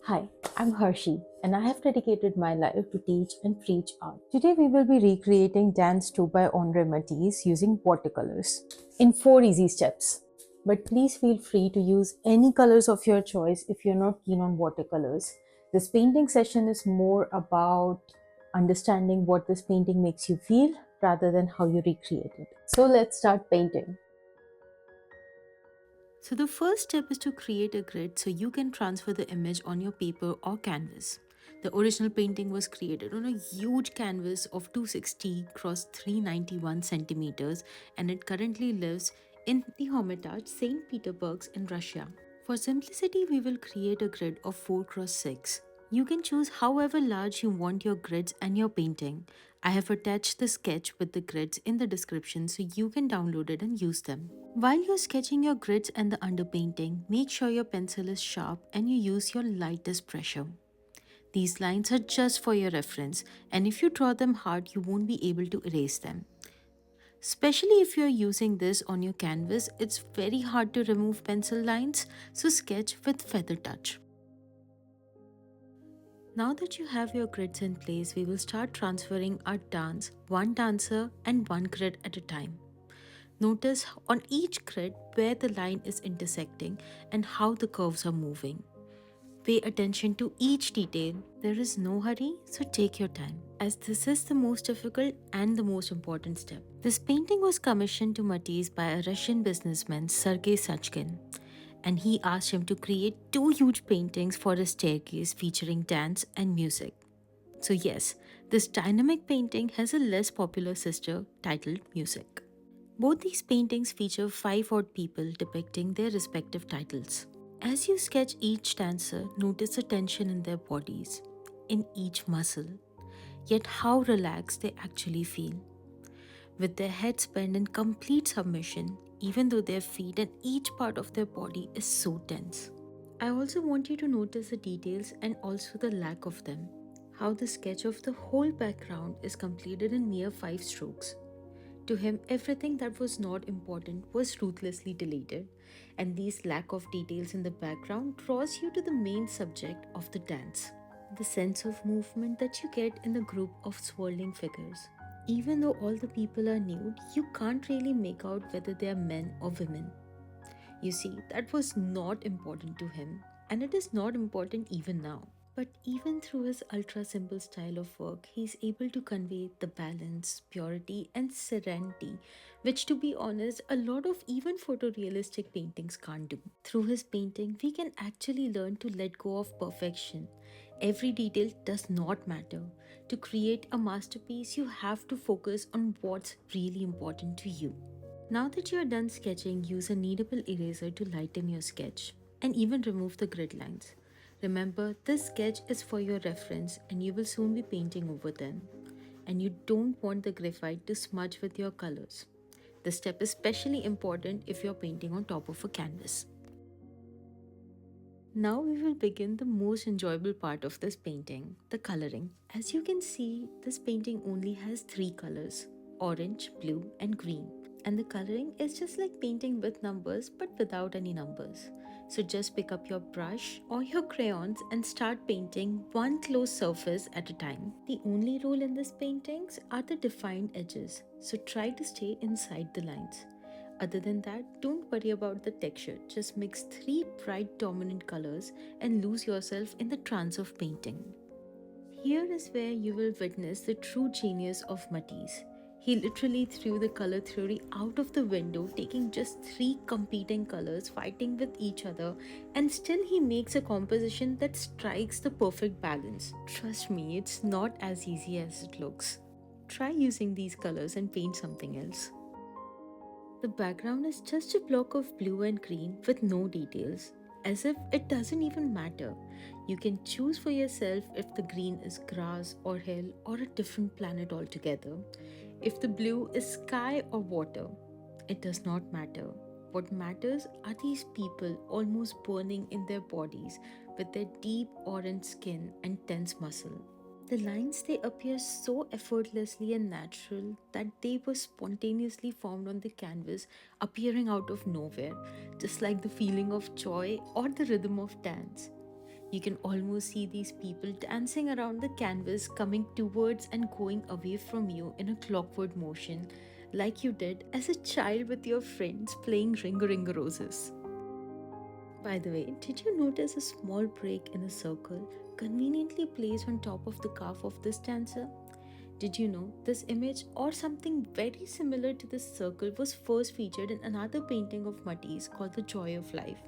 Hi, I'm Hershey, and I have dedicated my life to teach and preach art. Today, we will be recreating Dance 2 by Andre Matisse using watercolors in 4 easy steps. But please feel free to use any colors of your choice if you're not keen on watercolors. This painting session is more about understanding what this painting makes you feel rather than how you recreate it. So, let's start painting. So the first step is to create a grid so you can transfer the image on your paper or canvas. The original painting was created on a huge canvas of 260 cross 391 centimeters and it currently lives in the Hermitage, St. Petersburg in Russia. For simplicity, we will create a grid of 4 cross 6. You can choose however large you want your grids and your painting. I have attached the sketch with the grids in the description so you can download it and use them. While you're sketching your grids and the underpainting, make sure your pencil is sharp and you use your lightest pressure. These lines are just for your reference, and if you draw them hard, you won't be able to erase them. Especially if you're using this on your canvas, it's very hard to remove pencil lines, so sketch with feather touch. Now that you have your grids in place, we will start transferring our dance, one dancer and one grid at a time. Notice on each grid where the line is intersecting and how the curves are moving. Pay attention to each detail. There is no hurry, so take your time, as this is the most difficult and the most important step. This painting was commissioned to Matisse by a Russian businessman, Sergei Sachkin, and he asked him to create two huge paintings for a staircase featuring dance and music. So, yes, this dynamic painting has a less popular sister titled Music. Both these paintings feature five odd people depicting their respective titles. As you sketch each dancer, notice the tension in their bodies, in each muscle, yet how relaxed they actually feel. With their heads bent in complete submission, even though their feet and each part of their body is so tense. I also want you to notice the details and also the lack of them. How the sketch of the whole background is completed in mere 5 strokes. To him, everything that was not important was ruthlessly deleted, and these lack of details in the background draws you to the main subject of the dance. The sense of movement that you get in the group of swirling figures. Even though all the people are nude, you can't really make out whether they are men or women. You see, that was not important to him, and it is not important even now. But even through his ultra simple style of work, he is able to convey the balance, purity, and serenity, which, to be honest, a lot of even photorealistic paintings can't do. Through his painting, we can actually learn to let go of perfection. Every detail does not matter. To create a masterpiece, you have to focus on what's really important to you. Now that you are done sketching, use a kneadable eraser to lighten your sketch and even remove the grid lines. Remember, this sketch is for your reference and you will soon be painting over them. And you don't want the graphite to smudge with your colors. This step is especially important if you're painting on top of a canvas. Now we will begin the most enjoyable part of this painting, the coloring. As you can see, this painting only has three colors: orange, blue, and green. And the coloring is just like painting with numbers but without any numbers. So just pick up your brush or your crayons and start painting one closed surface at a time. The only rule in these paintings are the defined edges, so try to stay inside the lines. Other than that, don't worry about the texture. Just mix three bright dominant colors and lose yourself in the trance of painting. Here is where you will witness the true genius of Matisse. He literally threw the color theory out of the window, taking just three competing colors fighting with each other, and still he makes a composition that strikes the perfect balance. Trust me, it's not as easy as it looks. Try using these colors and paint something else. The background is just a block of blue and green with no details, as if it doesn't even matter. You can choose for yourself if the green is grass or hill or a different planet altogether. If the blue is sky or water, it does not matter. What matters are these people almost burning in their bodies with their deep orange skin and tense muscle. The lines they appear so effortlessly and natural that they were spontaneously formed on the canvas, appearing out of nowhere, just like the feeling of joy or the rhythm of dance. You can almost see these people dancing around the canvas, coming towards and going away from you in a clockwork motion, like you did as a child with your friends playing Ring Ring Roses. By the way, did you notice a small break in the circle conveniently placed on top of the calf of this dancer? Did you know this image or something very similar to this circle was first featured in another painting of Matisse called The Joy of Life?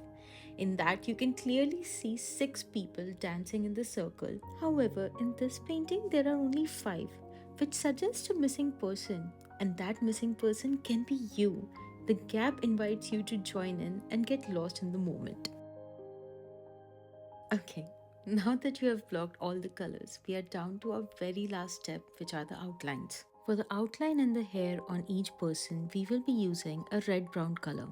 In that, you can clearly see 6 people dancing in the circle. However, in this painting, there are only 5, which suggests a missing person, and that missing person can be you. The gap invites you to join in and get lost in the moment. Okay, now that you have blocked all the colors, we are down to our very last step, which are the outlines. For the outline and the hair on each person, we will be using a red-brown color.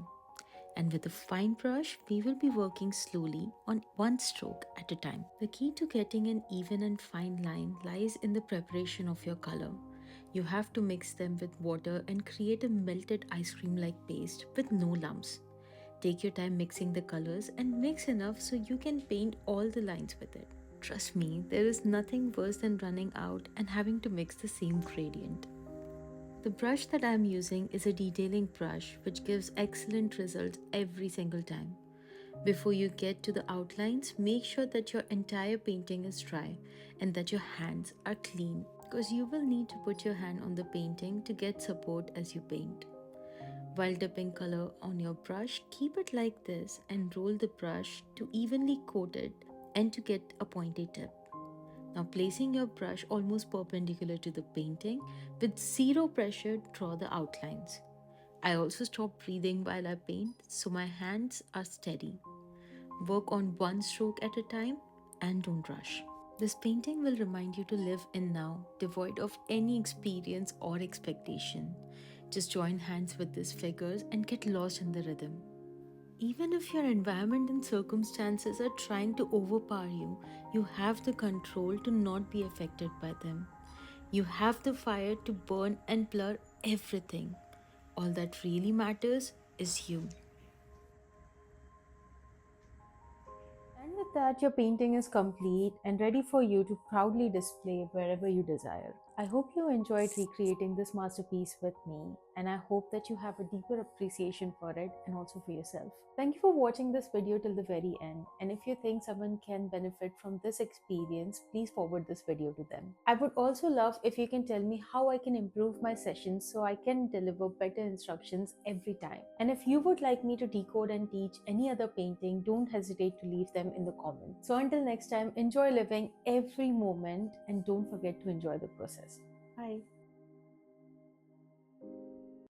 And with a fine brush, we will be working slowly on one stroke at a time. The key to getting an even and fine line lies in the preparation of your color. You have to mix them with water and create a melted ice cream like paste with no lumps. Take your time mixing the colors and mix enough so you can paint all the lines with it. Trust me, there is nothing worse than running out and having to mix the same gradient. The brush that I am using is a detailing brush which gives excellent results every single time. Before you get to the outlines, make sure that your entire painting is dry and that your hands are clean because you will need to put your hand on the painting to get support as you paint. While dipping color on your brush, keep it like this and roll the brush to evenly coat it and to get a pointy tip. Now placing your brush almost perpendicular to the painting, with zero pressure draw the outlines. I also stop breathing while I paint so my hands are steady. Work on one stroke at a time and don't rush. This painting will remind you to live in now, devoid of any experience or expectation. Just join hands with these figures and get lost in the rhythm. Even if your environment and circumstances are trying to overpower you, you have the control to not be affected by them. You have the fire to burn and blur everything. All that really matters is you. And with that, your painting is complete and ready for you to proudly display wherever you desire. I hope you enjoyed recreating this masterpiece with me, and I hope that you have a deeper appreciation for it and also for yourself. Thank you for watching this video till the very end, and if you think someone can benefit from this experience, please forward this video to them. I would also love if you can tell me how I can improve my sessions so I can deliver better instructions every time. And if you would like me to decode and teach any other painting, don't hesitate to leave them in the comments. So until next time, enjoy living every moment and don't forget to enjoy the process. Bye.